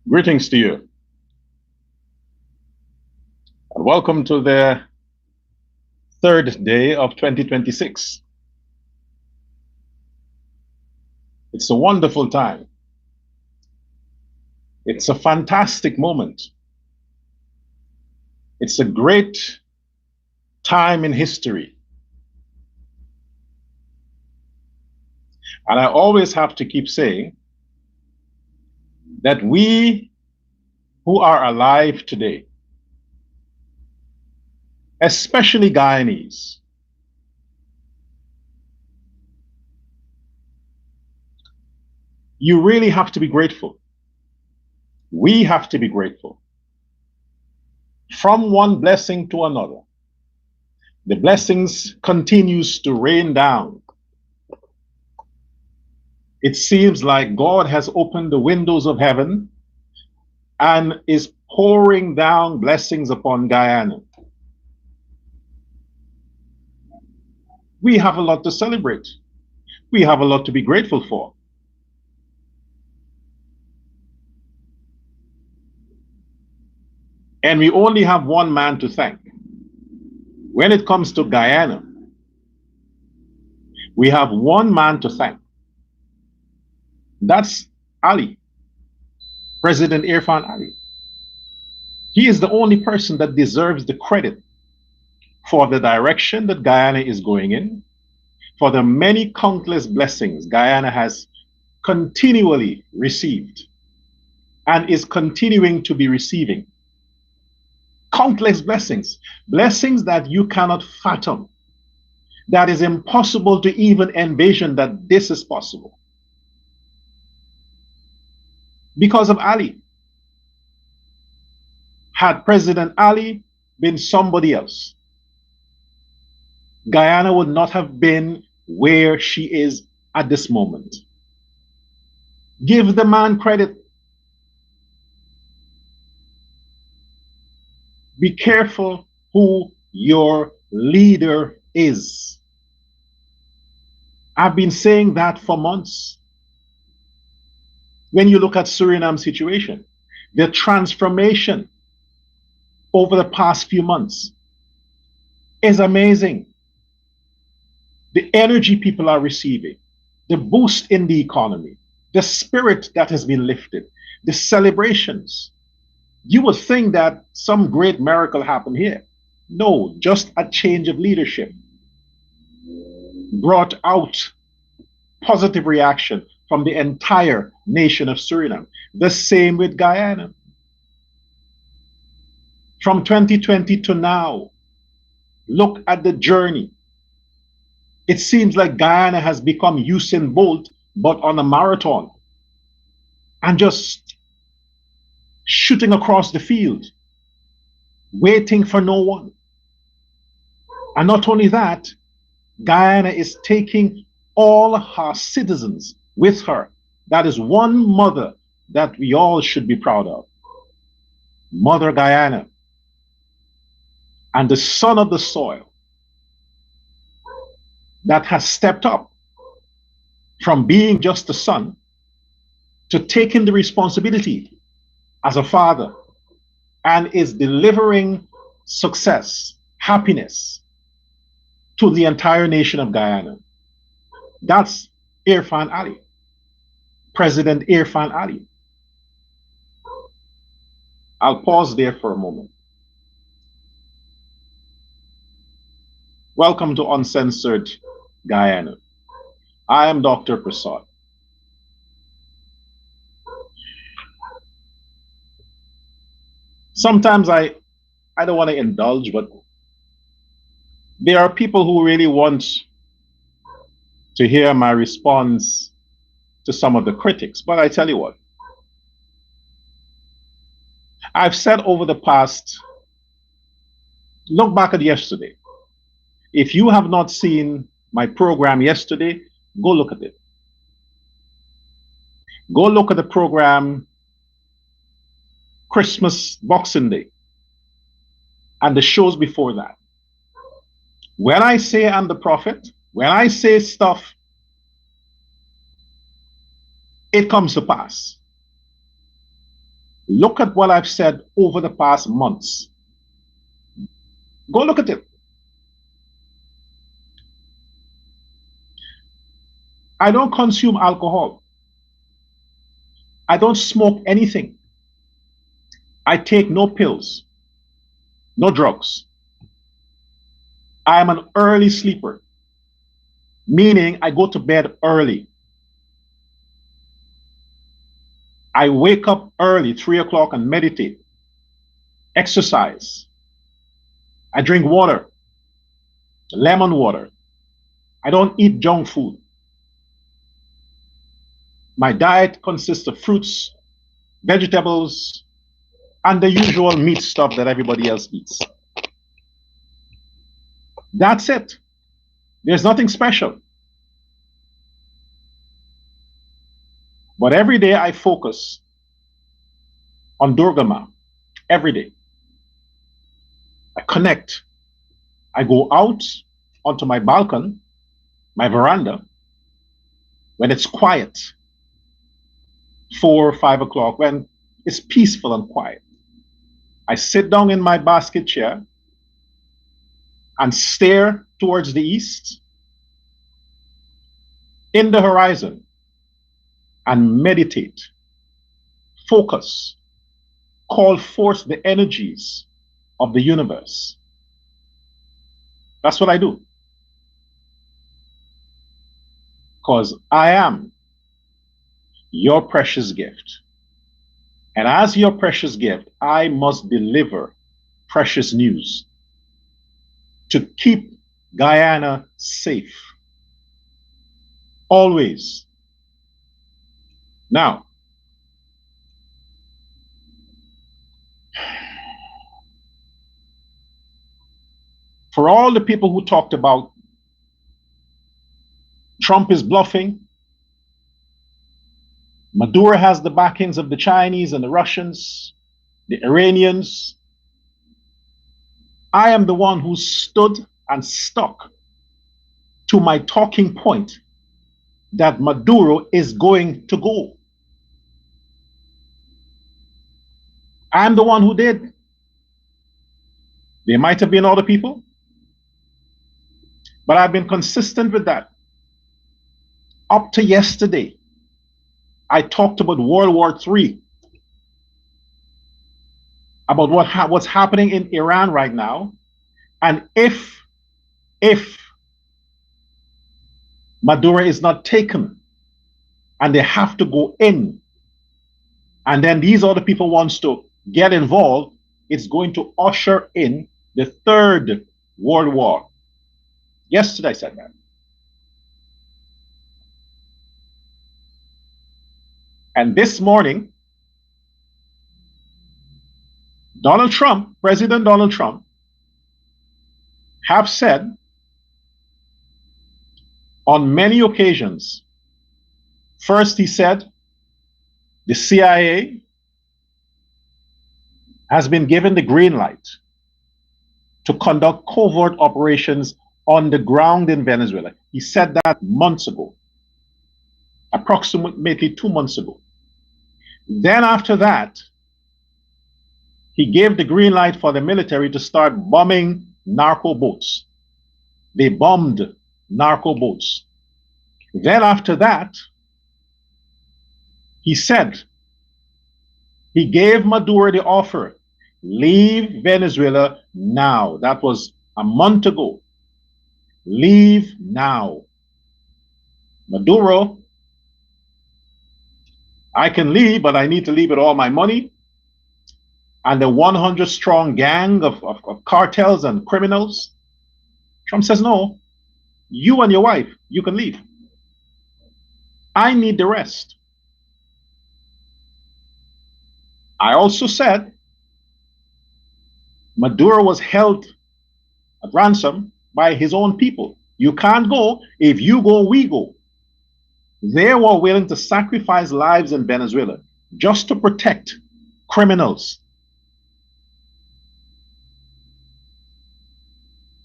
Greetings to you, and welcome to the third day of 2026. It's a wonderful time. It's a fantastic moment. It's a great time in history. And I always have to keep saying that we who are alive today, especially Guyanese, you really have to be grateful. We have to be grateful. From one blessing to another, the blessings continues to rain down. It seems like God has opened the windows of heaven and is pouring down blessings upon Guyana. We have a lot to celebrate. We have a lot to be grateful for. And we only have one man to thank. When it comes to Guyana, we have one man to thank. That's Ali, President Irfan Ali. He is the only person that deserves the credit for the direction that Guyana is going in, for the many countless blessings Guyana has continually received and is continuing to be receiving. Countless blessings, blessings that you cannot fathom, that is impossible to even envision that this is possible. Because of Ali. Had President Ali been somebody else, Guyana would not have been where she is at this moment. Give the man credit. Be careful who your leader is. I've been saying that for months. When you look at Suriname's situation, the transformation over the past few months is amazing. The energy people are receiving, the boost in the economy, the spirit that has been lifted, the celebrations. You would think that some great miracle happened here. No, just a change of leadership brought out positive reaction from the entire nation of Suriname. The same with Guyana. From 2020 to now, look at the journey. It seems like Guyana has become Usain Bolt, but on a marathon, and just shooting across the field, waiting for no one. And not only that, Guyana is taking all her citizens with her. That is one mother that we all should be proud of. Mother Guyana. And the son of the soil that has stepped up from being just a son to taking the responsibility as a father and is delivering success, happiness to the entire nation of Guyana. That's Irfan Ali, President Irfan Ali. I'll pause there for a moment. Welcome to Uncensored Guyana. I am Dr. Prasad. Sometimes I don't want to indulge, but there are people who really want to hear my response to some of the critics. But I tell you what, I've said over the past, look back at yesterday. If you have not seen my program yesterday, go look at it. Go look at the program Christmas, Boxing Day, and the shows before that. When I say I'm the prophet, when I say stuff, it comes to pass. Look at what I've said over the past months. Go look at it. I don't consume alcohol. I don't smoke anything. I take no pills, no drugs. I am an early sleeper, meaning I go to bed early. I wake up early, 3 o'clock, and meditate, exercise. I drink water, lemon water. I don't eat junk food. My diet consists of fruits, vegetables, and the usual meat stuff that everybody else eats. That's it. There's nothing special. But every day I focus on Durga Ma. Every day. I connect. I go out onto my balcony, my veranda, when it's quiet, 4 or 5 o'clock, when it's peaceful and quiet. I sit down in my basket chair and stare towards the east, in the horizon, and meditate, focus, call forth the energies of the universe. That's what I do. Because I am your precious gift. And as your precious gift, I must deliver precious news to keep Guyana safe. Always. Now, for all the people who talked about Trump is bluffing, Maduro has the backings of the Chinese and the Russians, the Iranians, I am the one who stood and stuck to my talking point that Maduro is going to go. I'm the one who did. There might have been other people, but I've been consistent with that. Up to yesterday, I talked about World War III, about what's happening in Iran right now, and if Maduro is not taken and they have to go in, and then these other people wants to get involved, it's going to usher in the third world war. Yesterday I said that. And this morning, Donald Trump, President Donald Trump, have said on many occasions, first he said the CIA has been given the green light to conduct covert operations on the ground in Venezuela. He said that months ago, approximately 2 months ago. Then after that, he gave the green light for the military to start bombing narco boats. They bombed narco boats. Then after that, he said, he gave Maduro the offer, leave Venezuela now. That was a month ago. Leave now. Maduro, I can leave, but I need to leave with all my money and the 100-strong gang of cartels and criminals. Trump says, no, you and your wife, you can leave. I need the rest. I also said Maduro was held at ransom by his own people. You can't go. If you go, we go. They were willing to sacrifice lives in Venezuela just to protect criminals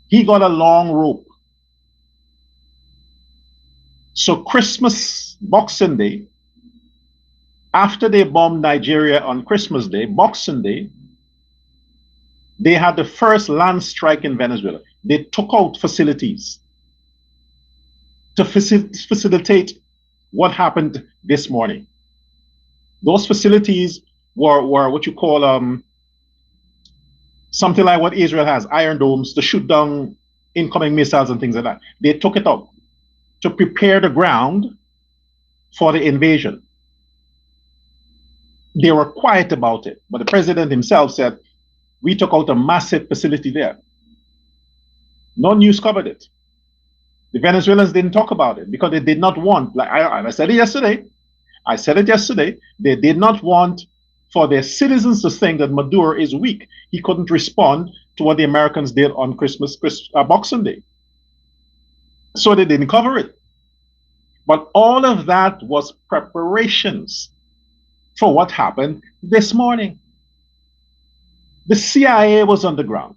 He got a long rope. So Christmas, Boxing Day, after they bombed Nigeria on Christmas Day, Boxing Day, they had the first land strike in Venezuela. They took out facilities to facilitate what happened this morning. Those facilities were what you call something like what Israel has, iron domes to shoot down incoming missiles and things like that. They took it out to prepare the ground for the invasion. They were quiet about it, but the president himself said, we took out a massive facility there. No news covered it. The Venezuelans didn't talk about it because they did not want, like I said it yesterday, they did not want for their citizens to think that Maduro is weak. He couldn't respond to what the Americans did on Boxing Day. So they didn't cover it. But all of that was preparations for what happened this morning. The CIA was on the ground.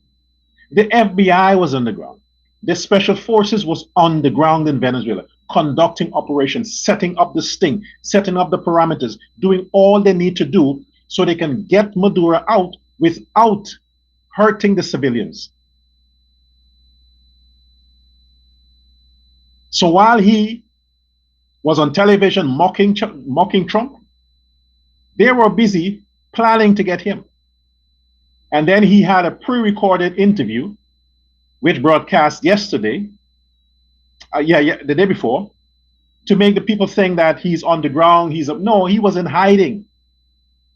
The FBI was on the ground. The special forces was on the ground in Venezuela, conducting operations, setting up the sting, setting up the parameters, doing all they need to do so they can get Maduro out without hurting the civilians. So while he was on television mocking Trump, they were busy planning to get him. And then he had a pre-recorded interview, which broadcast yesterday, the day before, to make the people think that he's on the ground. No, he was in hiding.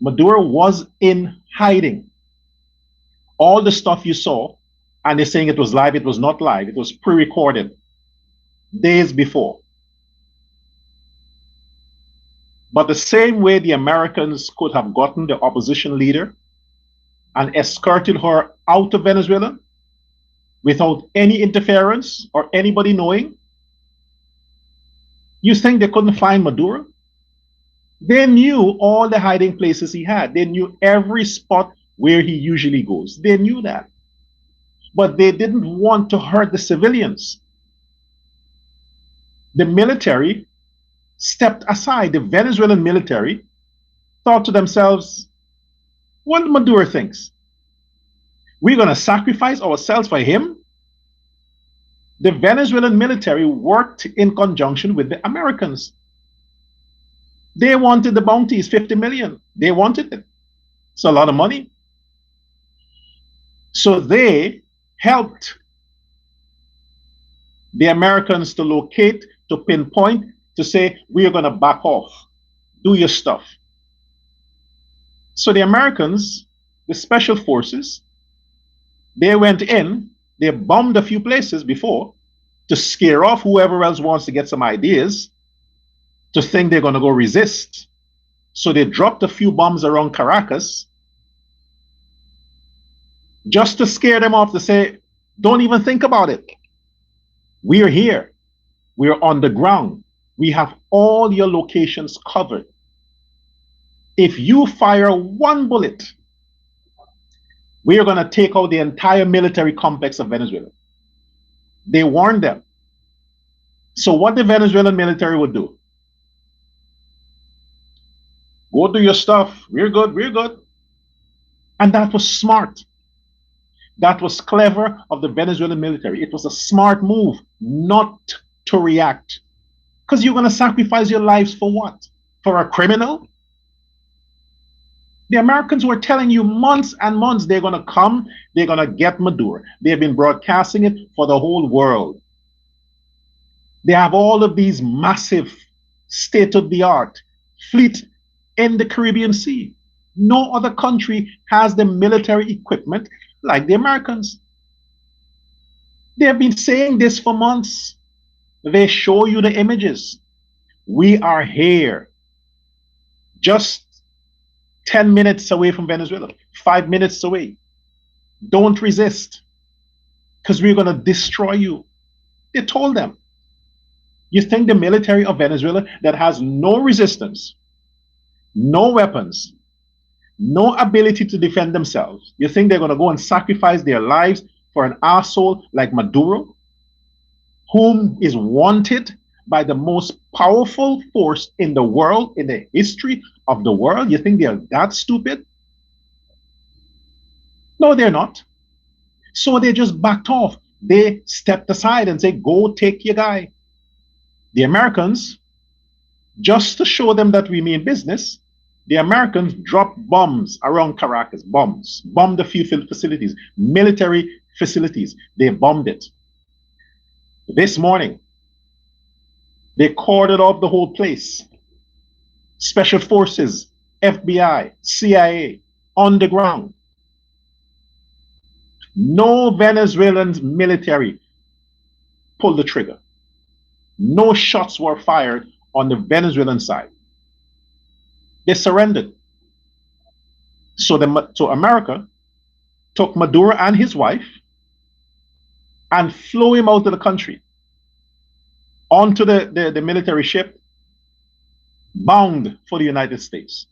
Maduro was in hiding. All the stuff you saw, and they're saying it was live, it was not live. It was pre-recorded days before. But the same way the Americans could have gotten the opposition leader and escorted her out of Venezuela without any interference or anybody knowing, you think they couldn't find Maduro? They knew all the hiding places he had. They knew every spot where he usually goes. They knew that. But they didn't want to hurt the civilians. The military stepped aside. The Venezuelan military thought to themselves, what Maduro thinks? We're going to sacrifice ourselves for him? The Venezuelan military worked in conjunction with the Americans. They wanted the bounties, 50 million. They wanted it. It's a lot of money. So they helped the Americans to locate, to pinpoint, to say, we are going to back off. Do your stuff. So the Americans, the special forces, they went in, they bombed a few places before to scare off whoever else wants to get some ideas to think they're going to go resist. So they dropped a few bombs around Caracas just to scare them off, to say, don't even think about it. We're here. We're on the ground. We have all your locations covered. If you fire one bullet, we are going to take out the entire military complex of Venezuela. They warned them. So what the Venezuelan military would do? Go do your stuff. We're good. We're good. And that was smart. That was clever of the Venezuelan military. It was a smart move not to react. Because you're going to sacrifice your lives for what? For a criminal? The Americans were telling you months and months they're going to come, they're going to get Maduro. They've been broadcasting it for the whole world. They have all of these massive state-of-the-art fleet in the Caribbean Sea. No other country has the military equipment like the Americans. They have been saying this for months. They show you the images. We are here. Just 10 minutes away from Venezuela, 5 minutes away. Don't resist, because we're going to destroy you. They told them. You think the military of Venezuela that has no resistance, no weapons, no ability to defend themselves, you think they're going to go and sacrifice their lives for an asshole like Maduro, whom is wanted by the most powerful force in the world, in the history of the world? You think they're that stupid? No, they're not. So they just backed off. They stepped aside and said, go take your guy. The Americans, just to show them that we mean business, the Americans dropped bombs around Caracas, bombed a few facilities, military facilities. They bombed it. This morning, they cordoned off the whole place. Special forces, FBI, CIA, on the ground. No Venezuelan military pulled the trigger. No shots were fired on the Venezuelan side. They surrendered. So America took Maduro and his wife and flew him out of the country onto the military ship bound for the United States.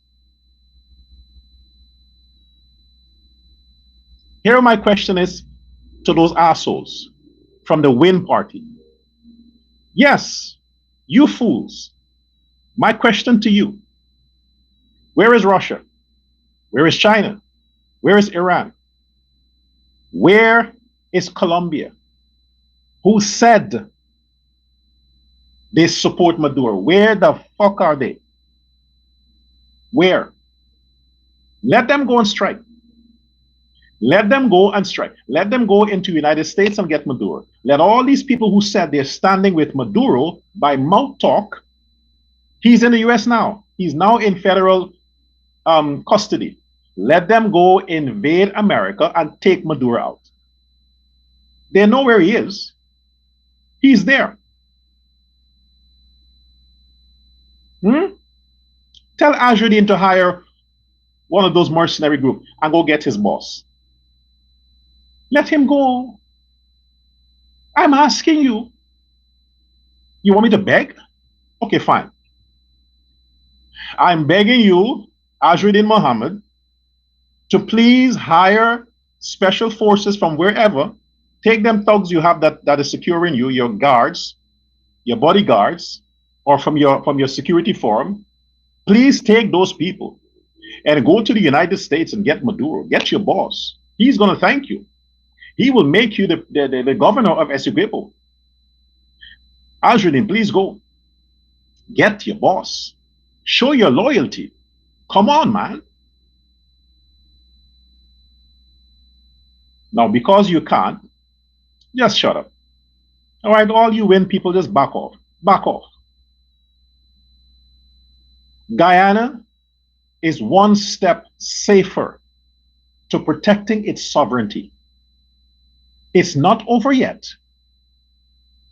Here my question is to those assholes from the Win Party. Yes, you fools. My question to you, where is Russia? Where is China? Where is Iran? Where is Colombia? Who said they support Maduro? Where the fuck are they? Where? Let them go and strike. Let them go and strike. Let them go into the United States and get Maduro. Let all these people who said they're standing with Maduro by mouth talk, he's in the US now. He's now in federal custody. Let them go invade America and take Maduro out. They know where he is. He's there. Tell Azradine to hire one of those mercenary groups and go get his boss. Let him go. I'm asking you. You want me to beg? Okay, fine. I'm begging you, Azradine Mohammed, to please hire special forces from wherever. Take them thugs you have that is securing you, your guards, your bodyguards, or from your security forum. Please take those people and go to the United States and get Maduro. Get your boss. He's going to thank you. He will make you the governor of Essequibo. Azradine, please go. Get your boss. Show your loyalty. Come on, man. Now, because you can't, just shut up. All right, all you Win people, just back off. Back off. Guyana is one step safer to protecting its sovereignty. It's not over yet.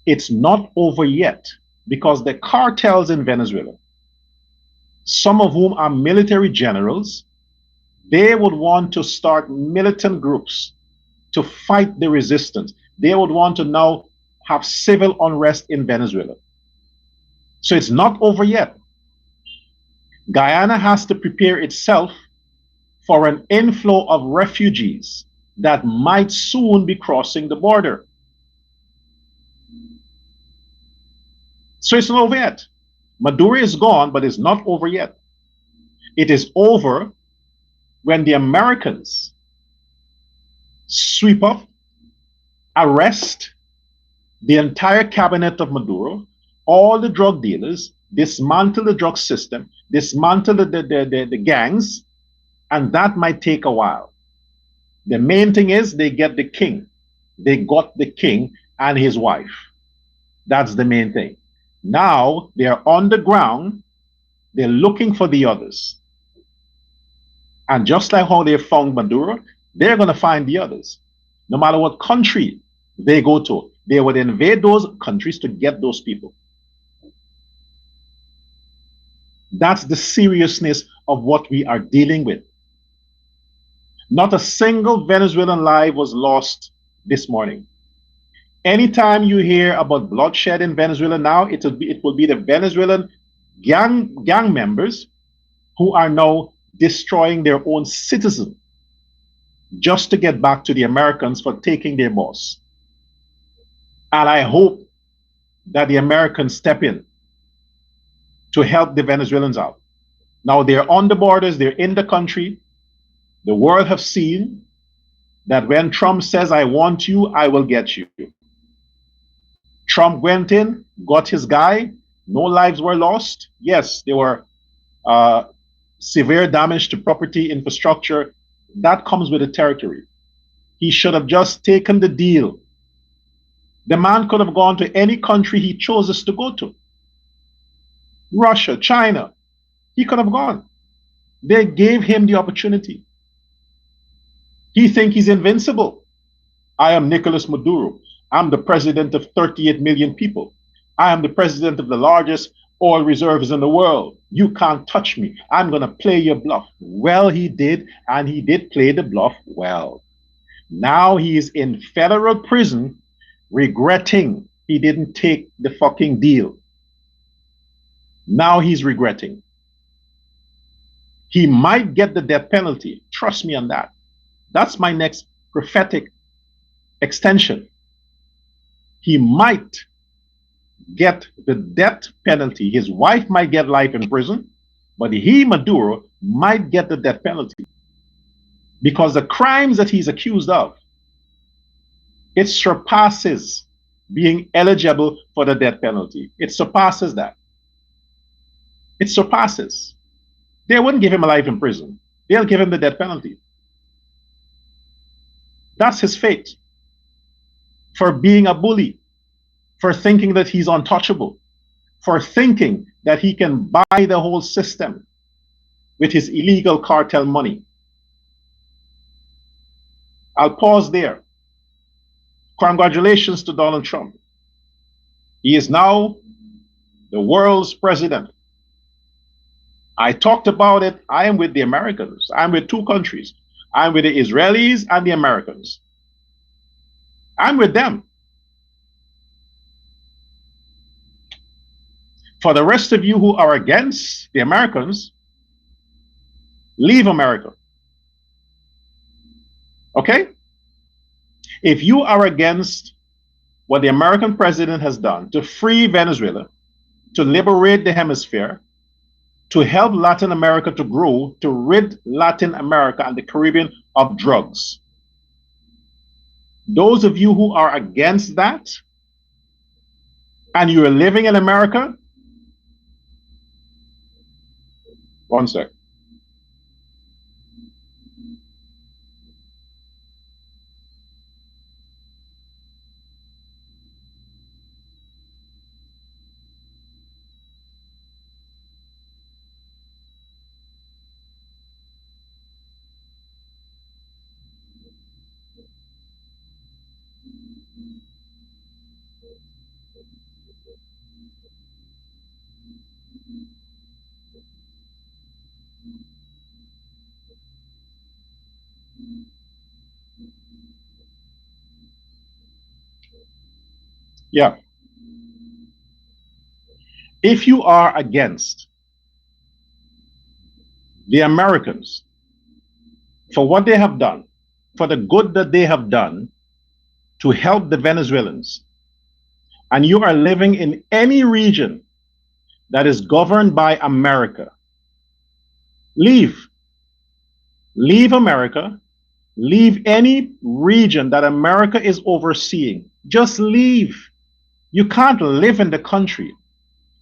It's not over yet because the cartels in Venezuela, some of whom are military generals, they would want to start militant groups to fight the resistance. They would want to now have civil unrest in Venezuela. So it's not over yet. Guyana has to prepare itself for an inflow of refugees that might soon be crossing the border. So it's not over yet. Maduro is gone, but it's not over yet. It is over when the Americans sweep up, arrest the entire cabinet of Maduro, all the drug dealers, dismantle the drug system, dismantle the gangs, and that might take a while. The main thing is they get the king. They got the king and his wife. That's the main thing. Now they're on the ground. They're looking for the others. And just like how they found Maduro, they're going to find the others. No matter what country they go to, they would invade those countries to get those people. That's the seriousness of what we are dealing with. Not a single Venezuelan life was lost this morning. Anytime you hear about bloodshed in Venezuela now, it will be the Venezuelan gang members who are now destroying their own citizens. just to get back to the Americans for taking their boss. And I hope that the Americans step in to help the Venezuelans out. Now they're on the borders, they're in the country. The world have seen that when Trump says, I want you, I will get you. Trump went in, got his guy. No lives were lost. Yes, there were severe damage to property, infrastructure. That comes with the territory. He should have just taken the deal. The man could have gone to any country he chose to go to. Russia, China, he could have gone. They gave him the opportunity. He thinks he's invincible. I am Nicolas Maduro. I'm the president of 38 million people. I am the president of the largest oil reserves in the world. You can't touch me. I'm going to play your bluff. Well, he did, and he did play the bluff well. Now he is in federal prison regretting he didn't take the fucking deal. Now he's regretting. He might get the death penalty. Trust me on that. That's my next prophetic extension. He might get the death penalty. His wife might get life in prison, but he, Maduro, might get the death penalty. Because the crimes that he's accused of, it surpasses being eligible for the death penalty. It surpasses that. It surpasses. They wouldn't give him a life in prison. They'll give him the death penalty. That's his fate. For being a bully, for thinking that he's untouchable, for thinking that he can buy the whole system with his illegal cartel money. I'll pause there. Congratulations to Donald Trump. He is now the world's president. I talked about it. I am with the Americans. I'm with two countries. I'm with the Israelis and the Americans. I'm with them. For the rest of you who are against the Americans, leave America. Okay? If you are against what the American president has done to free Venezuela, to liberate the hemisphere, to help Latin America to grow, to rid Latin America and the Caribbean of drugs. Those of you who are against that, and you're living in America, one sec. Yeah. If you are against the Americans for what they have done, for the good that they have done to help the Venezuelans, and you are living in any region that is governed by America, leave. Leave America. Leave any region that America is overseeing. Just leave. You can't live in the country.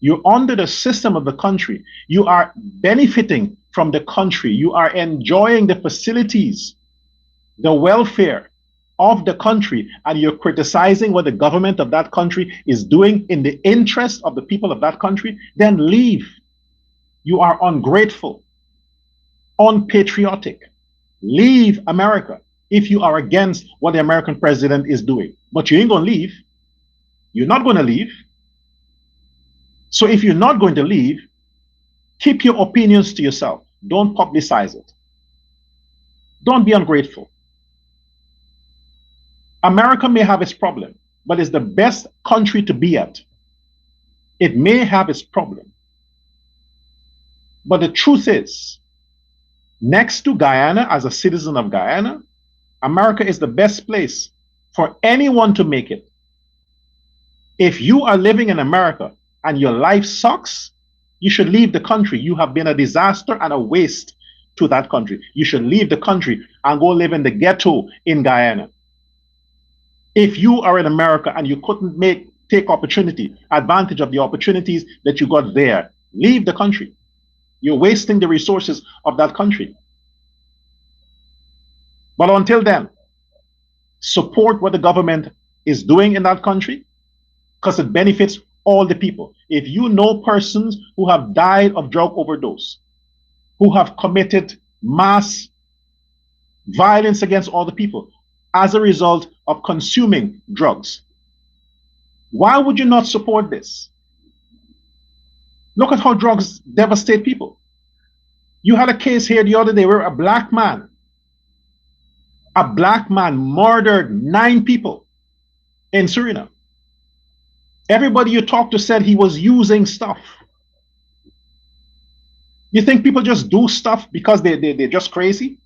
You're under the system of the country. You are benefiting from the country. You are enjoying the facilities, the welfare of the country, and you're criticizing what the government of that country is doing in the interest of the people of that country. Then leave. You are ungrateful, unpatriotic. Leave America if you are against what the American president is doing. But you ain't going to leave. You're not going to leave. So if you're not going to leave, keep your opinions to yourself. Don't publicize it. Don't be ungrateful. America may have its problem, but it's the best country to be at. It may have its problem. But the truth is, next to Guyana, as a citizen of Guyana, America is the best place for anyone to make it. If you are living in America and your life sucks, you should leave the country. You have been a disaster and a waste to that country. You should leave the country and go live in the ghetto in Guyana. If you are in America and you couldn't take advantage of the opportunities that you got there, leave the country. You're wasting the resources of that country. But until then, support what the government is doing in that country because it benefits all the people. If you know persons who have died of drug overdose, who have committed mass violence against all the people as a result of consuming drugs, why would you not support this? Look at how drugs devastate people. You had a case here the other day where a black man murdered 9 people in Suriname. Everybody you talked to said he was using stuff. You think people just do stuff because they're just crazy?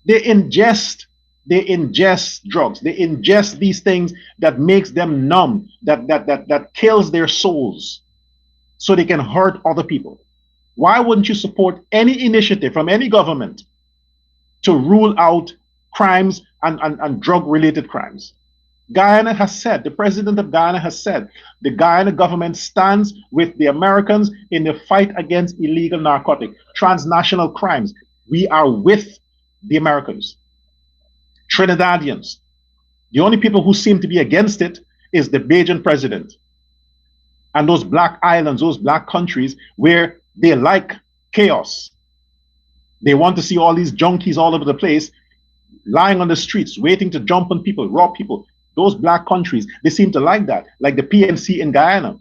They ingest drugs. They ingest these things that makes them numb, that kills their souls so they can hurt other people. Why wouldn't you support any initiative from any government to rule out crimes and drug-related crimes? Guyana has said, the president of Guyana has said, the Guyana government stands with the Americans in the fight against illegal narcotic, transnational crimes. We are with the Americans. Trinidadians, the only people who seem to be against it is the Bajan president and those black islands, those black countries where they like chaos. They want to see all these junkies all over the place, lying on the streets, waiting to jump on people, rob people. Those black countries, they seem to like that, like the PNC in Guyana.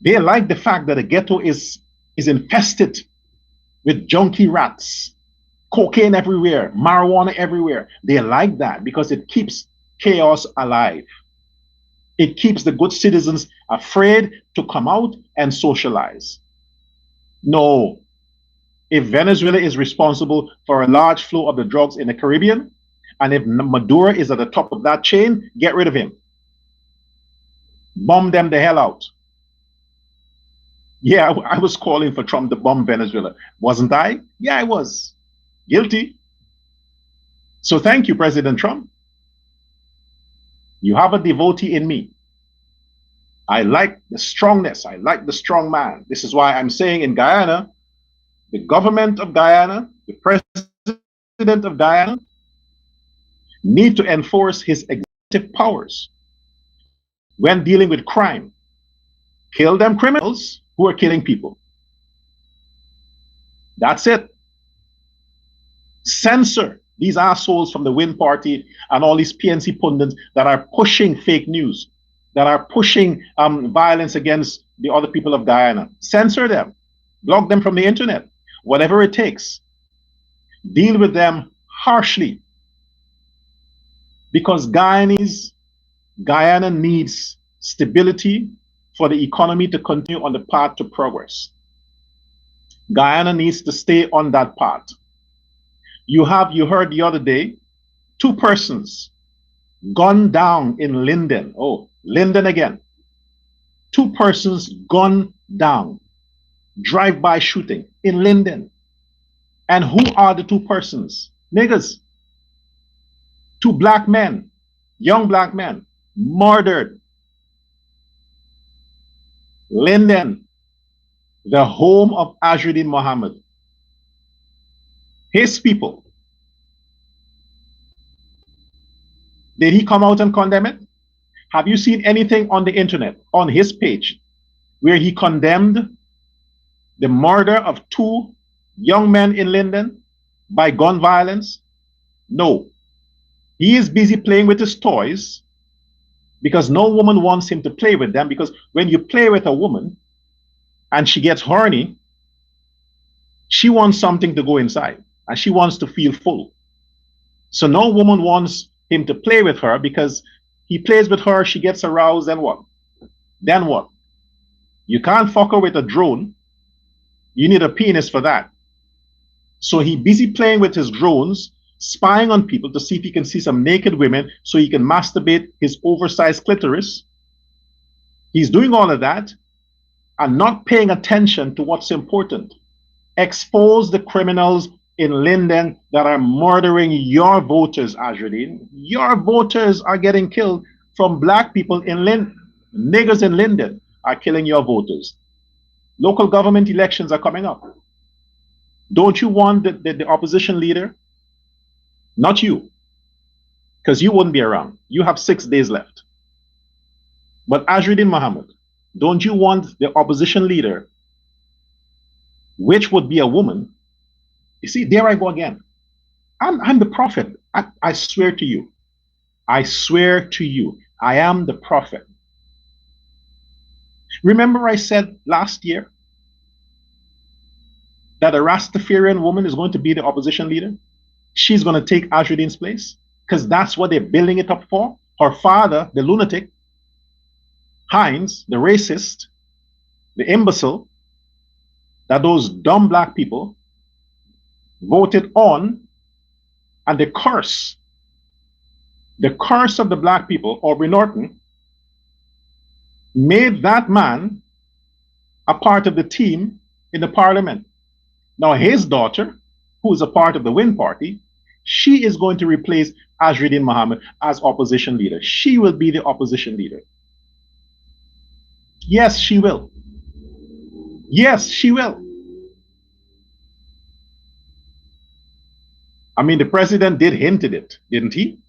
They like the fact that the ghetto is infested with junkie rats, cocaine everywhere, marijuana everywhere. They like that because it keeps chaos alive. It keeps the good citizens afraid to come out and socialize. No. If Venezuela is responsible for a large flow of the drugs in the Caribbean, and if Maduro is at the top of that chain, get rid of him. Bomb them the hell out. Yeah, I was calling for Trump to bomb Venezuela. Wasn't I? Yeah, I was. Guilty. So thank you, President Trump. You have a devotee in me. I like the strongness. I like the strong man. This is why I'm saying in Guyana, the government of Guyana, the president of Guyana, need to enforce his executive powers when dealing with crime. Kill them criminals who are killing people. That's it. Censor these assholes from the Win Party and all these PNC pundits that are pushing fake news, that are pushing violence against the other people of Guyana. Censor them. Block them from the internet. Whatever it takes. Deal with them harshly. Because Guyana needs stability for the economy to continue on the path to progress. Guyana needs to stay on that path. You heard the other day, 2 persons gunned down in Linden. Oh, Linden again. 2 persons gunned down. Drive-by shooting in Linden. And who are the 2 persons? Niggas. 2 black men, young black men, murdered. Linden, the home of Azruddin Muhammad. His people. Did he come out and condemn it? Have you seen anything on the internet, on his page, where he condemned the murder of 2 young men in Linden by gun violence? No. He is busy playing with his toys because no woman wants him to play with them, because when you play with a woman and she gets horny, she wants something to go inside and she wants to feel full. So no woman wants him to play with her because he plays with her, she gets aroused, and what? Then what? You can't fuck her with a drone. You need a penis for that. So he busy playing with his drones spying on people to see if he can see some naked women so he can masturbate his oversized clitoris. He's doing all of that and not paying attention to what's important. Expose the criminals in Linden that are murdering your voters, Ajudine. Your voters are getting killed from black people in Linden. Niggers in Linden are killing your voters. Local government elections are coming up. Don't you want the opposition leader? Not you, because you wouldn't be around. You have 6 days left. But Ajudine Mohammed, don't you want the opposition leader, which would be a woman? You see, there I go again. I'm the prophet. I swear to you. I swear to you. I am the prophet. Remember I said last year that a Rastafarian woman is going to be the opposition leader? She's going to take Ajudine's place? Because that's what they're building it up for. Her father, the lunatic, Hines, the racist, the imbecile, that those dumb black people voted on, and the curse of the black people, Aubrey Norton, made that man a part of the team in the parliament. Now his daughter, who is a part of the Win Party, she is going to replace Ajudine Mohammed as opposition leader. She will be the opposition leader. Yes, she will. Yes, she will. I mean, the president did hint at it, didn't he?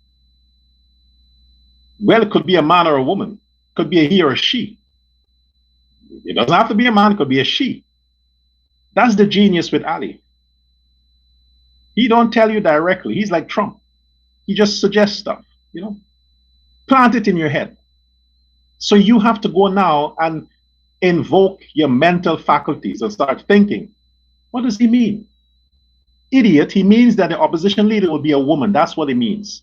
Well, it could be a man or a woman. It could be a he or a she. It doesn't have to be a man, it could be a she. That's the genius with Ali. He don't tell you directly. He's like Trump. He just suggests stuff, you know. Plant it in your head. So you have to go now and invoke your mental faculties and start thinking, what does he mean? Idiot, he means that the opposition leader will be a woman. That's what he means.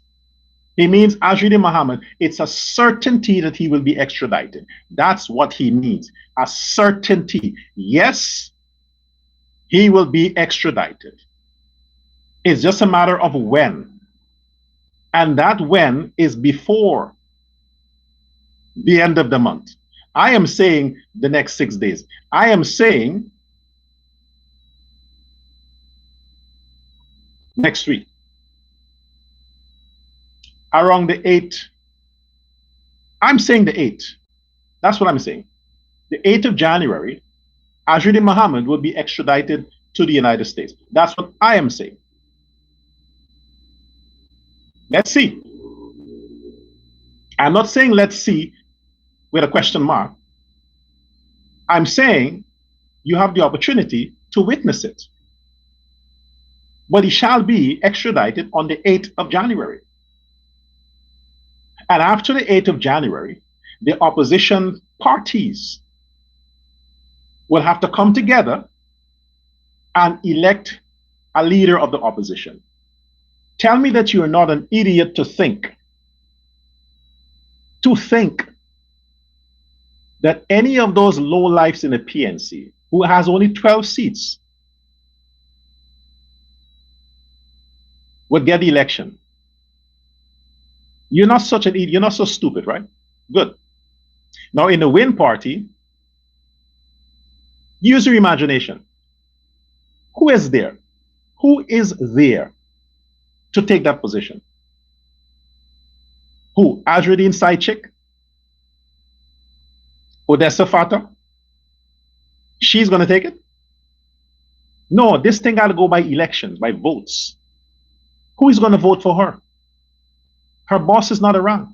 He means Ajudine Mohammed, it's a certainty that he will be extradited. That's what he means. A certainty. Yes, he will be extradited. It's just a matter of when. And that when is before the end of the month. I am saying the next 6 days. I am saying next week. Around the 8th. I'm saying the 8th. That's what I'm saying. The 8th of January, Ajudine Mohammed will be extradited to the United States. That's what I am saying. Let's see. I'm not saying let's see with a question mark. I'm saying you have the opportunity to witness it. But he shall be extradited on the 8th of January. And after the 8th of January, the opposition parties will have to come together and elect a leader of the opposition. Tell me that you are not an idiot to think that any of those lowlifes in the PNC who has only 12 seats would get the election. You're not such an idiot. You're not so stupid, right? Good. Now, in the Win Party, use your imagination. Who is there? Who is there to take that position? Who? Ajudine side chick? Odessa Fata? She's going to take it? No, this thing got to go by elections, by votes. Who is going to vote for her? Her boss is not around.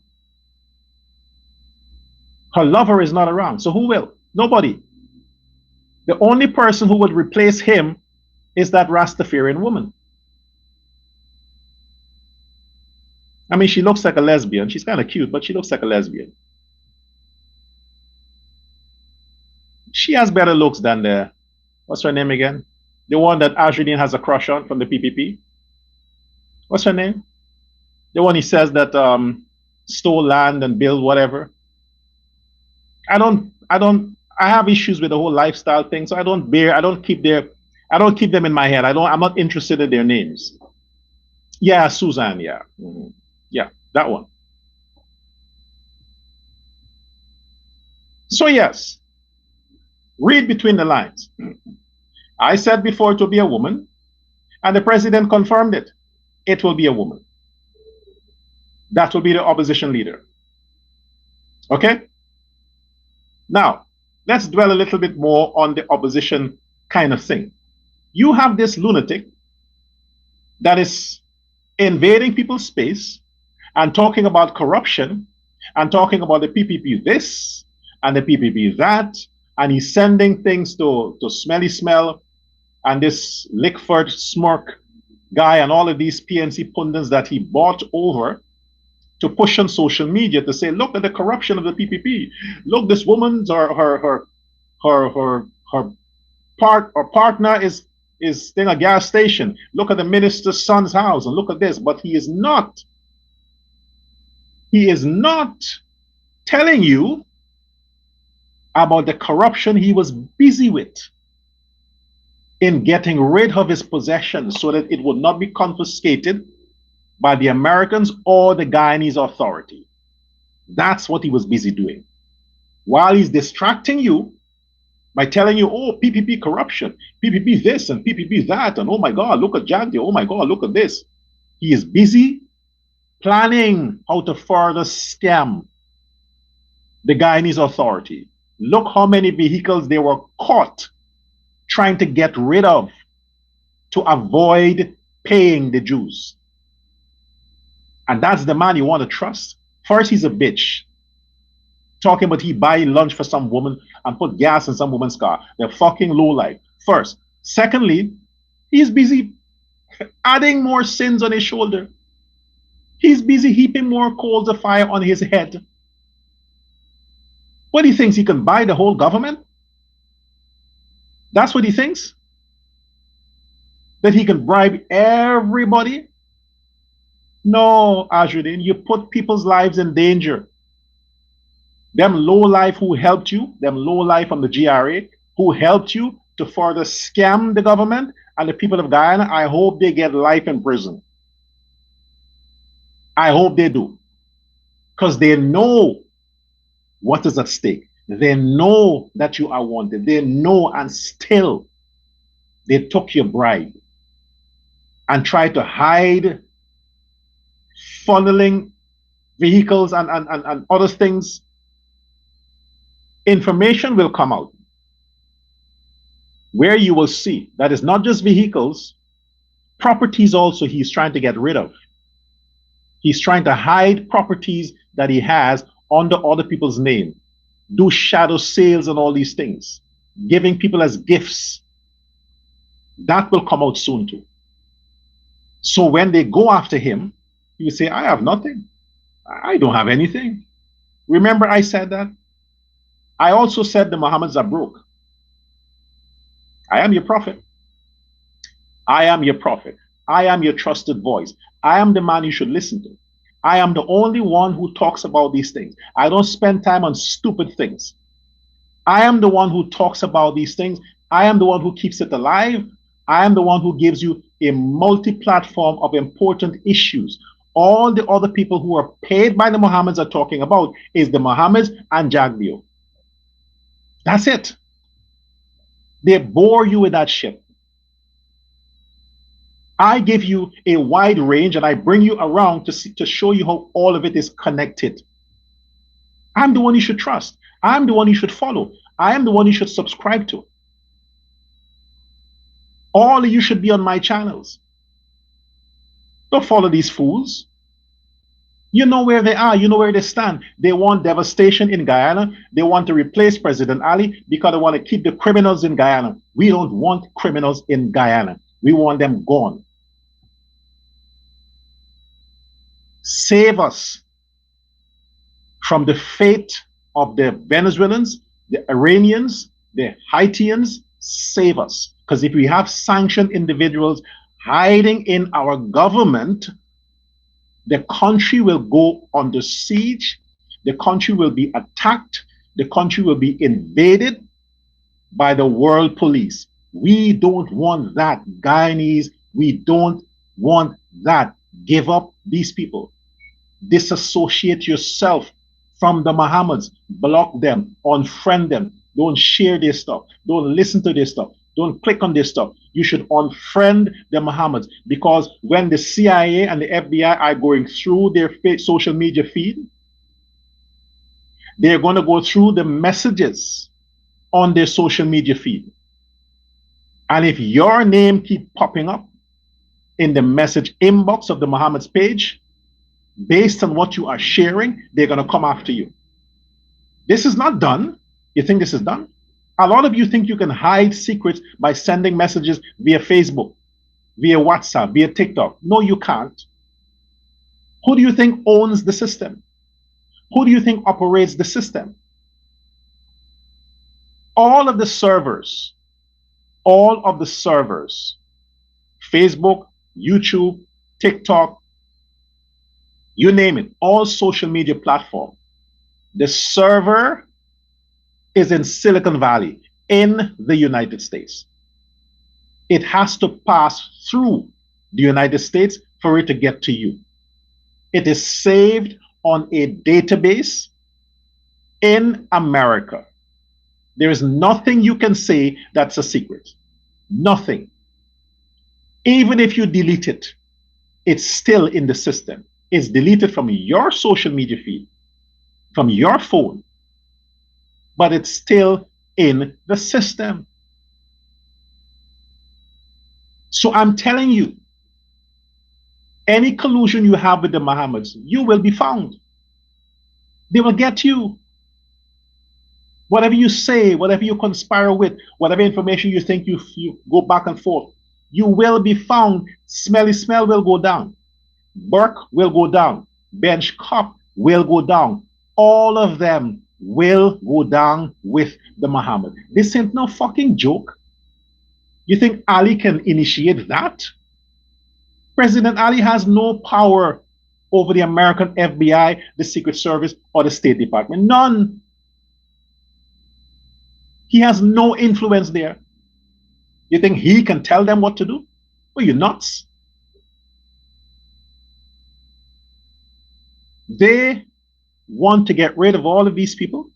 Her lover is not around. So who will? Nobody. The only person who would replace him is that Rastafarian woman. I mean, she looks like a lesbian. She's kind of cute, but she looks like a lesbian. She has better looks than the, what's her name again? The one that Ajudine has a crush on from the PPP. What's her name? The one he says that stole land and build whatever. I have issues with the whole lifestyle thing, so I don't keep them in my head. I'm not interested in their names. Yeah, Suzanne, yeah. Yeah, that one. So, yes, read between the lines. I said before it will be a woman, and the president confirmed it. It will be a woman. That will be the opposition leader. Okay? Now, let's dwell a little bit more on the opposition kind of thing. You have this lunatic that is invading people's space and talking about corruption and talking about the PPP this and the PPP that, and he's sending things to Smelly Smell and this Lickford Smirk guy and all of these PNC pundits that he bought over to push on social media to say, look at the corruption of the PPP. Look, this woman's or her partner is in a gas station. Look at the minister's son's house and look at this. But he is not telling you about the corruption he was busy with in getting rid of his possessions so that it would not be confiscated by the Americans or the Guyanese authority. That's what he was busy doing. While he's distracting you by telling you, oh, PPP corruption, PPP this and PPP that, and oh my God, look at Jagdi, oh my God, look at this. He is busy planning how to further scam the Guyanese authority. Look how many vehicles they were caught trying to get rid of to avoid paying the Jews. And that's the man you want to trust. First, he's a bitch. Talking about he buy lunch for some woman and put gas in some woman's car. They're fucking low life. First. Secondly, he's busy adding more sins on his shoulder. He's busy heaping more coals of fire on his head. What, he thinks he can buy the whole government? That's what he thinks? That he can bribe everybody? No, Ajudin, you put people's lives in danger. Them low life who helped you, them low life from the GRA, who helped you to further scam the government and the people of Guyana, I hope they get life in prison. I hope they do. Because they know what is at stake. They know that you are wanted. They know, and still they took your bribe and tried to hide funneling vehicles and other things. Information will come out where you will see that it's not just vehicles, properties also he's trying to get rid of. He's trying to hide properties that he has under other people's name, do shadow sales and all these things, giving people as gifts. That will come out soon too. So when they go after him, you say, I have nothing. I don't have anything. Remember I said that? I also said the Muhammads are broke. I am your prophet. I am your prophet. I am your trusted voice. I am the man you should listen to. I am the only one who talks about these things. I don't spend time on stupid things. I am the one who talks about these things. I am the one who keeps it alive. I am the one who gives you a multi-platform of important issues. All the other people who are paid by the Mohammeds are talking about is the Mohammeds and Jagdio. That's it. They bore you with that shit. I give you a wide range and I bring you around to show you how all of it is connected. I'm the one you should trust. I'm the one you should follow. I am the one you should subscribe to. All of you should be on my channels. Don't follow these fools. You know where they are. You know where they stand. They want devastation in Guyana. They want to replace President Ali because they want to keep the criminals in Guyana. We don't want criminals in Guyana. We want them gone. Save us from the fate of the Venezuelans, the Iranians, the Haitians. Save us. Because if we have sanctioned individuals hiding in our government, the country will go under siege, the country will be attacked, the country will be invaded by the world police. We don't want that, Guyanese. We don't want that. Give up these people. Disassociate yourself from the Mohammeds. Block them, unfriend them. Don't share their stuff. Don't listen to their stuff. Don't click on their stuff. You should unfriend the Mohammeds, because when the CIA and the FBI are going through their social media feed, they're going to go through the messages on their social media feed. And if your name keep popping up in the message inbox of the Mohammed's page, based on what you are sharing, they're going to come after you. This is not done. You think this is done? A lot of you think you can hide secrets by sending messages via Facebook, via WhatsApp, via TikTok. No, you can't. Who do you think owns the system? Who do you think operates the system? All of the servers, Facebook, YouTube, TikTok, you name it, all social media platform, the server is in Silicon Valley in the United States. It has to pass through the United States for it to get to you. It is saved on a database in America. There is nothing you can say that's a secret. Nothing. Even if you delete it, it's still in the system. It's deleted from your social media feed, from your phone, but it's still in the system. So I'm telling you, any collusion you have with the Mohammeds, you will be found. They will get you. Whatever you say, whatever you conspire with, whatever information you think you go back and forth, you will be found. Smelly smell will go down. Burke will go down. Bench Cop will go down. All of them will go down with the Mohammed. This ain't no fucking joke. You think Ali can initiate that? President Ali has no power over the American FBI, the Secret Service, or the State Department. None. He has no influence there. You think he can tell them what to do? Well, you're nuts. They want to get rid of all of these people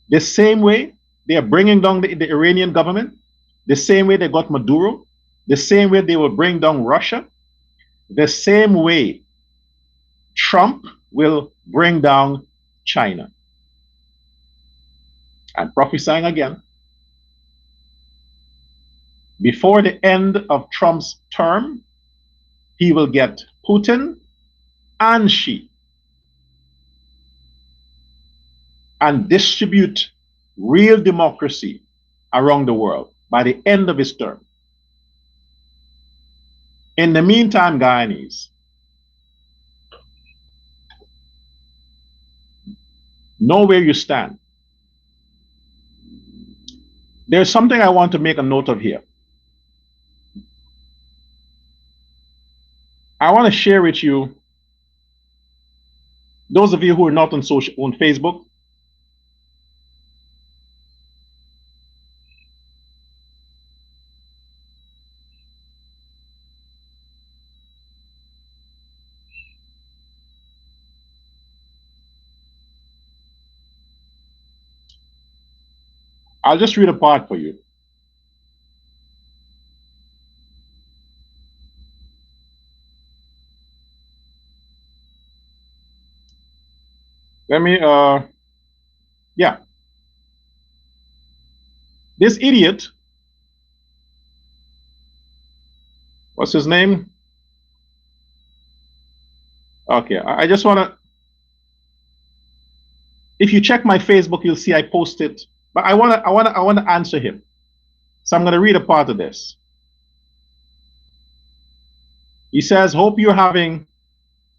the same way they are bringing down the Iranian government, the same way they got Maduro, the same way they will bring down Russia, the same way Trump will bring down China. I'm prophesying again. Before the end of Trump's term, he will get Putin and Xi and distribute real democracy around the world by the end of his term. In the meantime, Guyanese, know where you stand. There's something I want to make a note of here. I want to share with you, those of you who are not on Facebook, I'll just read a part for you. Let me, yeah. This idiot, what's his name? Okay, I just want to, if you check my Facebook, you'll see I posted, but I want to answer him. So I'm going to read a part of this. He says, hope you're having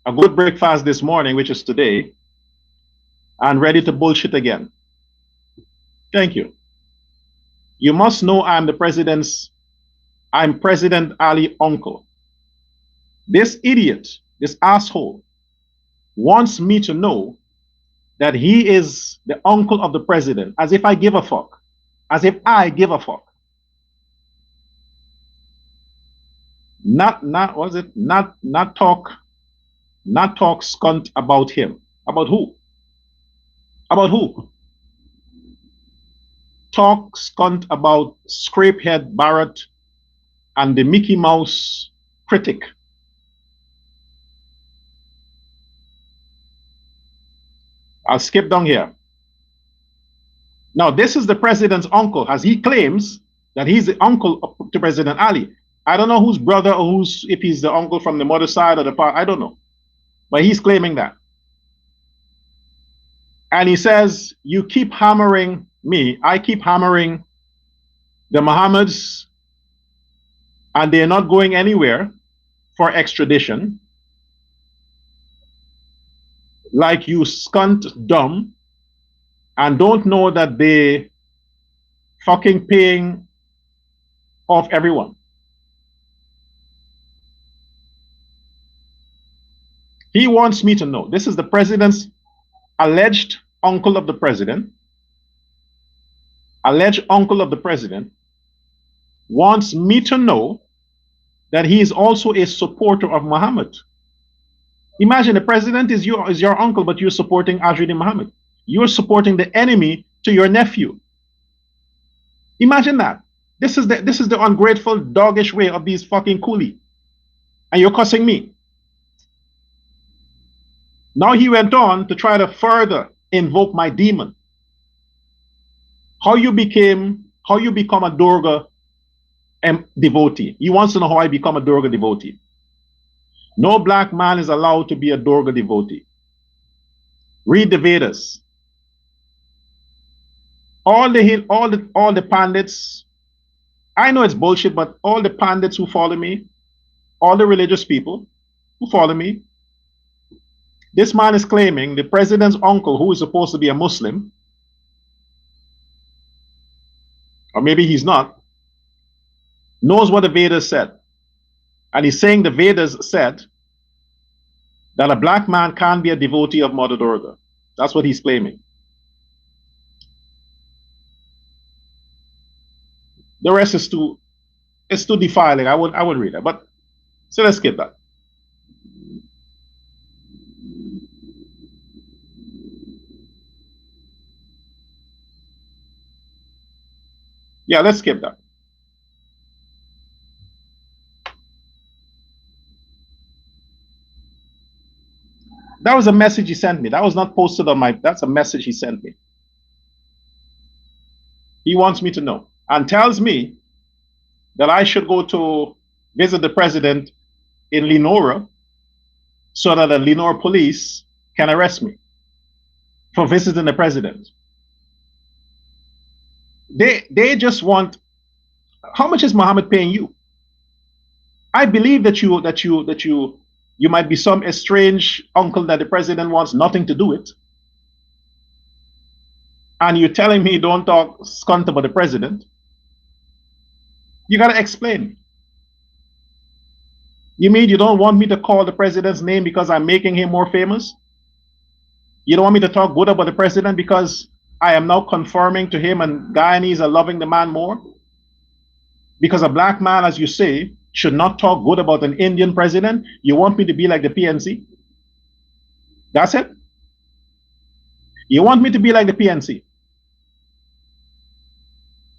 a good breakfast this morning, which is today, and ready to bullshit again. Thank you. You must know I'm President Ali uncle. This idiot, this asshole, wants me to know that he is the uncle of the president, as if I give a fuck. As if I give a fuck. Not talk not talk scunt about him. About who? About who? Talk scunt about Scrapehead Barrett and the Mickey Mouse critic. I'll skip down here. Now, this is the president's uncle, as he claims that he's the uncle to President Ali. I don't know whose brother or who's, if he's the uncle from the mother side or the father, I don't know. But he's claiming that. And he says, you keep hammering me, I keep hammering the Mohammeds, and they're not going anywhere for extradition. Like you scunt dumb and don't know that they fucking paying off everyone. He wants me to know. This is the president's alleged uncle of the president. Alleged uncle of the president wants me to know that he is also a supporter of Muhammad. Imagine the president is your uncle, but you're supporting Azrin Muhammad. You're supporting the enemy to your nephew. Imagine that. This is the ungrateful, doggish way of these fucking coolie. And you're cussing me. Now he went on to try to further invoke my demon. How you become a Durga devotee. He wants to know how I become a Durga devotee. No black man is allowed to be a Durga devotee. Read the Vedas. All the pandits, I know it's bullshit, but all the pandits who follow me, all the religious people who follow me, this man is claiming the president's uncle, who is supposed to be a Muslim, or maybe he's not, knows what the Vedas said. And he's saying the Vedas said that a black man can't be a devotee of Mother Durga. That's what he's claiming. The rest is too defiling. I would read it. But so let's skip that. Yeah, let's skip that. That was a message he sent me. That was not posted on my, that's a message he sent me. He wants me to know and tells me that I should go to visit the president in Lenora so that the Lenora police can arrest me for visiting the president. They just want, how much is Muhammad paying you? I believe that you might be some estranged uncle that the president wants nothing to do with. And you're telling me don't talk scunt about the president. You got to explain. You mean you don't want me to call the president's name because I'm making him more famous? You don't want me to talk good about the president because I am now conforming to him and Guyanese are loving the man more? Because a black man, as you say, should not talk good about an Indian president? You want me to be like the PNC? That's it? You want me to be like the PNC?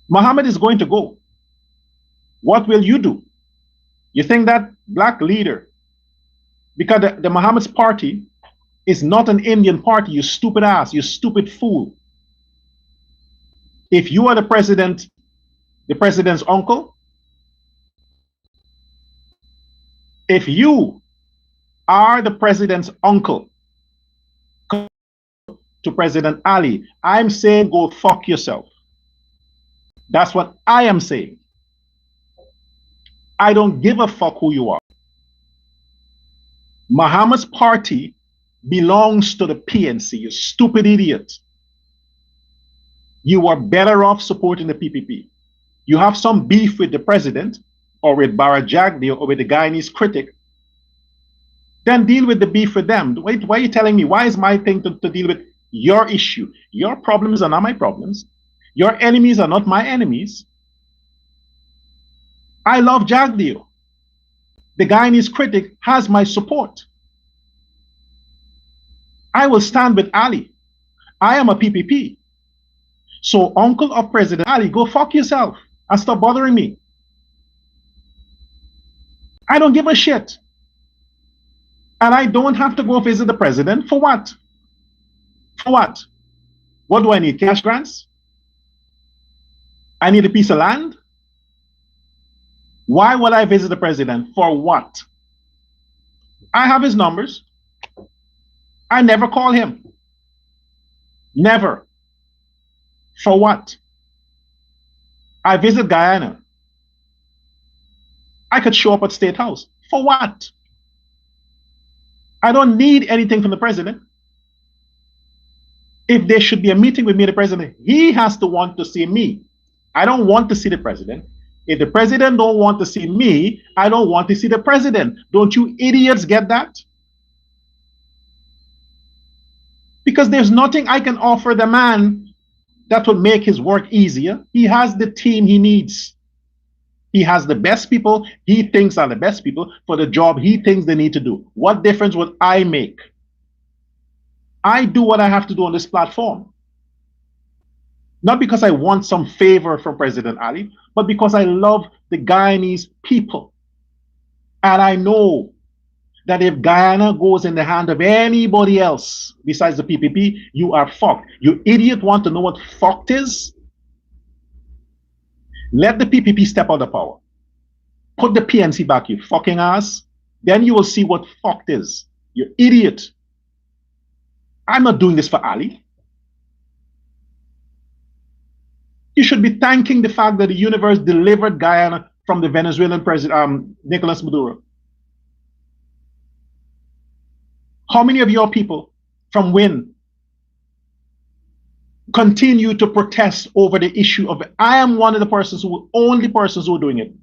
Muhammad is going to go. What will you do? You think that black leader, because the Muhammad's party is not an Indian party, you stupid ass, you stupid fool. If you are the president's uncle, if you are the president's uncle to President Ali, I'm saying go fuck yourself. That's what I am saying. I don't give a fuck who you are. Muhammad's party belongs to the PNC, you stupid idiot. You are better off supporting the PPP. You have some beef with the president or with Barajagdi or with the Guyanese critic, then deal with the beef with them. Why are you telling me? Why is my thing to deal with your issue? Your problems are not my problems. Your enemies are not my enemies. I love Jagdeo. The Guyanese critic has my support. I will stand with Ali. I am a PPP. So, uncle of President Ali, go fuck yourself and stop bothering me. I don't give a shit. And I don't have to go visit the president. For what? For what? What do I need? Cash grants? I need a piece of land? Why would I visit the president? For what? I have his numbers. I never call him. Never. For what? I visit Guyana. I could show up at State House. For what? I don't need anything from the president. If there should be a meeting with me and the president, he has to want to see me. I don't want to see the president. If the president don't want to see me, I don't want to see the president. Don't you idiots get that? Because there's nothing I can offer the man that would make his work easier. He has the team he needs. He has the best people he thinks are the best people for the job he thinks they need to do. What difference would I make? I do what I have to do on this platform. Not because I want some favor from President Ali, but because I love the Guyanese people. And I know that if Guyana goes in the hand of anybody else besides the PPP, you are fucked. You idiot want to know what fucked is? Let the PPP step out of power. Put the PNC back, you fucking ass. Then you will see what fucked is. You idiot. I'm not doing this for Ali. You should be thanking the fact that the universe delivered Guyana from the Venezuelan president, Nicolas Maduro. How many of your people from WIN continue to protest over the issue of it? I am one of the persons only persons who are doing it.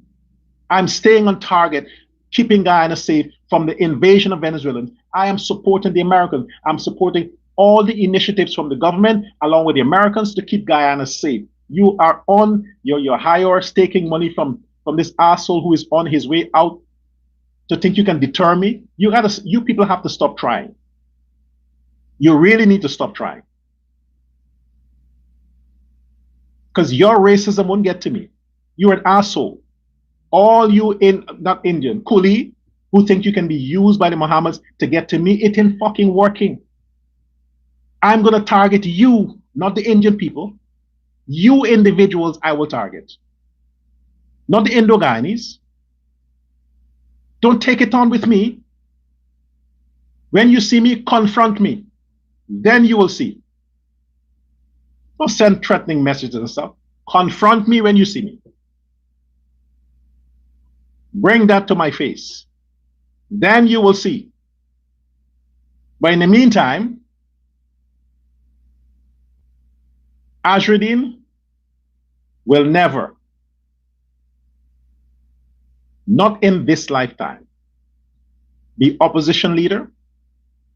I'm staying on target, keeping Guyana safe from the invasion of Venezuelans. I am supporting the Americans. I'm supporting all the initiatives from the government along with the Americans to keep Guyana safe. You are on your high horse taking money from this asshole who is on his way out to think you can deter me. You people have to stop trying. You really need to stop trying. Because your racism won't get to me. You're an asshole. All you not Indian, Kuli, who think you can be used by the Mohammeds to get to me, it ain't fucking working. I'm going to target you, not the Indian people. You individuals I will target. Not the Indo-Guyanese. Don't take it on with me. When you see me, confront me. Then you will see. Don't send threatening messages and stuff. Confront me when you see me. Bring that to my face. Then you will see. But in the meantime, Azruddin will never, not in this lifetime, be opposition leader,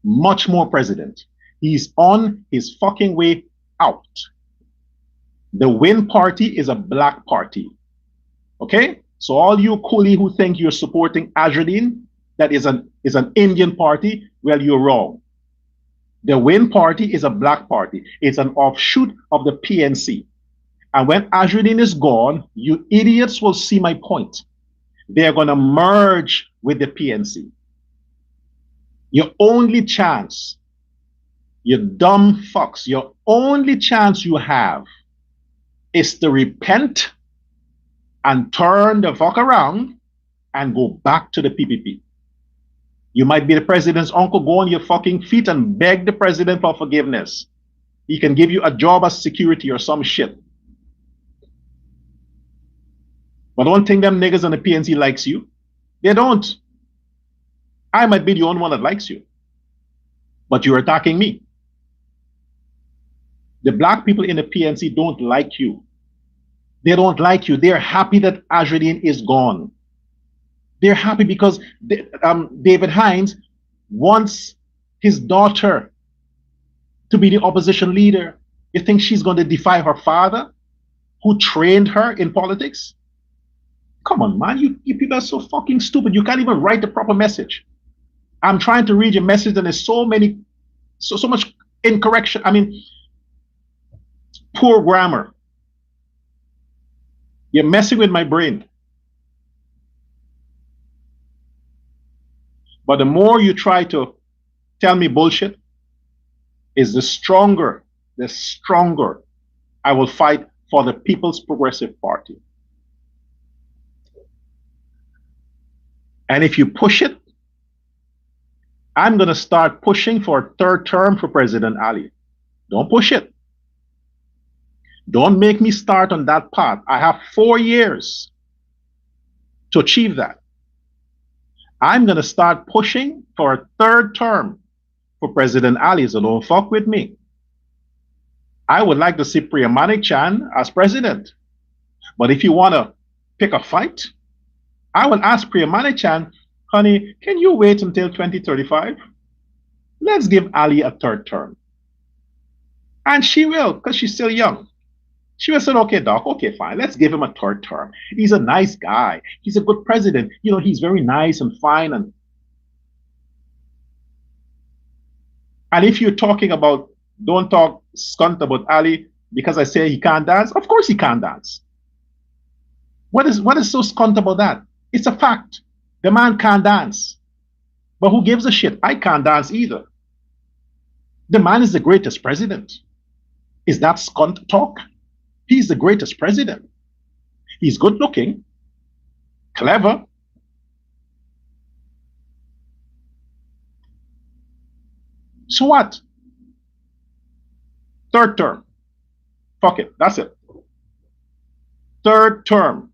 much more president. He's on his fucking way out. The WIN party is a black party. Okay? So all you coolie who think you're supporting Azruddin, that is an Indian party, well, you're wrong. The WIN party is a black party. It's an offshoot of the PNC. And when Azruddin is gone, you idiots will see my point. They're going to merge with the PNC. Your only chance, you dumb fucks, your only chance you have is to repent and turn the fuck around and go back to the PPP. You might be the president's uncle. Go on your fucking feet and beg the president for forgiveness. He can give you a job as security or some shit. But don't think them niggas on the PNC likes you. They don't. I might be the only one that likes you. But you're attacking me. The black people in the PNC don't like you. They don't like you. They're happy that Azruddin is gone. They're happy because David Hines wants his daughter to be the opposition leader. You think she's going to defy her father, who trained her in politics? Come on, man. You people are so fucking stupid. You can't even write the proper message. I'm trying to read your message and there's so many So much incorrection. I mean, poor grammar. You're messing with my brain. But the more you try to tell me bullshit, is the stronger I will fight for the People's Progressive Party. And if you push it, I'm going to start pushing for a third term for President Ali. Don't push it. Don't make me start on that path. I have 4 years to achieve that. I'm going to start pushing for a third term for President Ali, so don't fuck with me. I would like to see Priya Manik-Chan as president. But if you want to pick a fight, I will ask Priya Manik-Chan, honey, can you wait until 2035? Let's give Ali a third term. And she will, because she's still young. She will say, okay, doc, okay, fine. Let's give him a third term. He's a nice guy. He's a good president. You know, he's very nice and fine. And if you're talking about, don't talk skunt about Ali because I say he can't dance. Of course he can't dance. What is so skunt about that? It's a fact. The man can't dance. But who gives a shit? I can't dance either. The man is the greatest president. Is that skunt talk? He's the greatest president. He's good looking, clever. So what? Third term. Fuck it. That's it. Third term.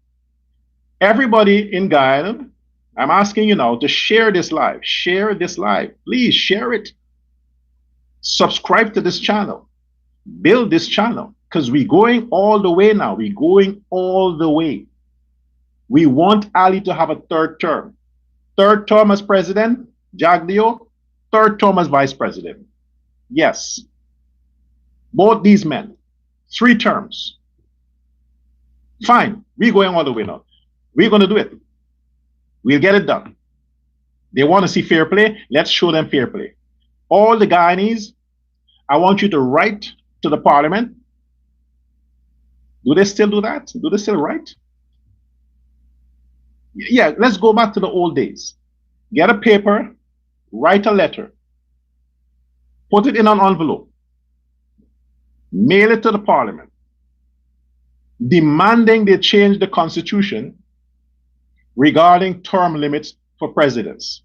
Everybody in Guyana, I'm asking you now to share this live. Share this live. Please share it. Subscribe to this channel. Build this channel. Because we're going all the way now. We're going all the way. We want Ali to have a third term. Third term as president, Jagdeo. Third term as vice president. Yes. Both these men. 3 terms. Fine. We're going all the way now. We're going to do it. We'll get it done. They want to see fair play. Let's show them fair play. All the Guyanese, I want you to write to the parliament. Do they still do that? Do they still write? Yeah, let's go back to the old days. Get a paper, write a letter, put it in an envelope, mail it to the parliament, demanding they change the constitution regarding term limits for presidents.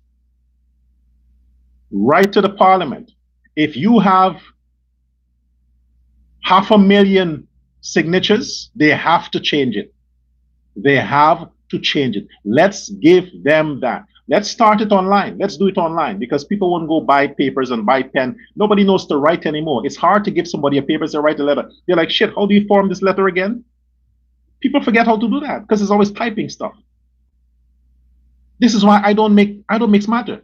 Write to the parliament. If you have 500,000 signatures, they have to change it. They have to change it. Let's give them that. Let's start it online. Let's do it online because people won't go buy papers and buy pen. Nobody knows to write anymore. It's hard to give somebody a paper to write a letter. They're like, shit, how do you form this letter again? People forget how to do that because it's always typing stuff. This is why I don't mix matter.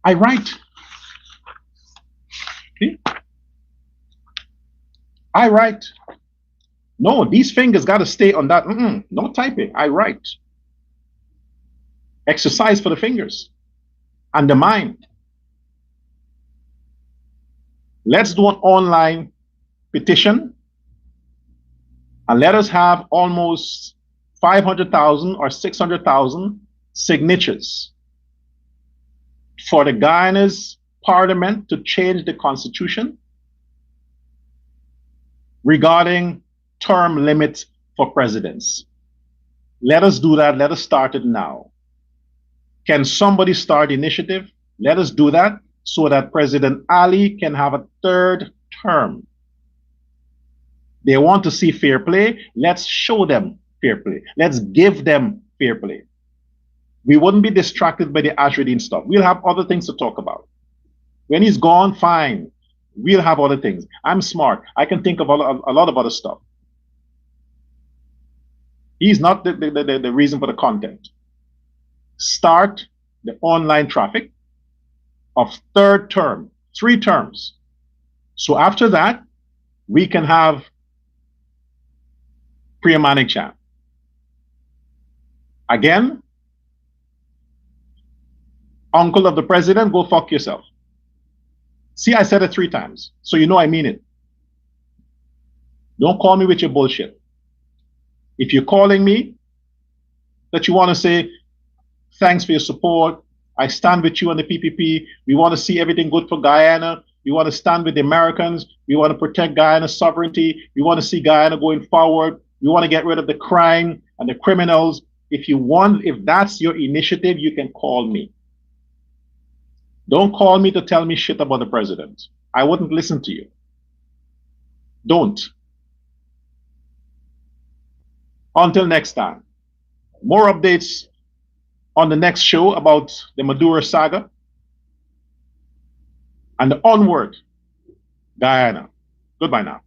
I write. See? I write. No, these fingers got to stay on that. No typing. I write. Exercise for the fingers and the mind. Let's do an online petition and let us have almost 500,000 or 600,000 signatures for the Guyana's parliament to change the constitution regarding term limits for presidents. Let us do that. Let us start it now. Can somebody start initiative? Let us do that so that President Ali can have a third term. They want to see fair play. Let's show them fair play. Let's give them fair play. We wouldn't be distracted by the Ashradine stuff. We'll have other things to talk about. When he's gone, fine. We'll have other things. I'm smart. I can think of a lot of other stuff. He's not the reason for the content. Start the online traffic of third term, 3 terms. So after that, we can have Priya Manik-Chan. Again, uncle of the president, go fuck yourself. See, I said it 3 times, so you know I mean it. Don't call me with your bullshit. If you're calling me that you want to say, thanks for your support, I stand with you on the PPP, we want to see everything good for Guyana, we want to stand with the Americans, we want to protect Guyana's sovereignty, we want to see Guyana going forward, we want to get rid of the crime and the criminals. If that's your initiative, you can call me. Don't call me to tell me shit about the president. I wouldn't listen to you. Don't. Until next time. More updates on the next show about the Maduro saga. And onward, Guyana. Goodbye now.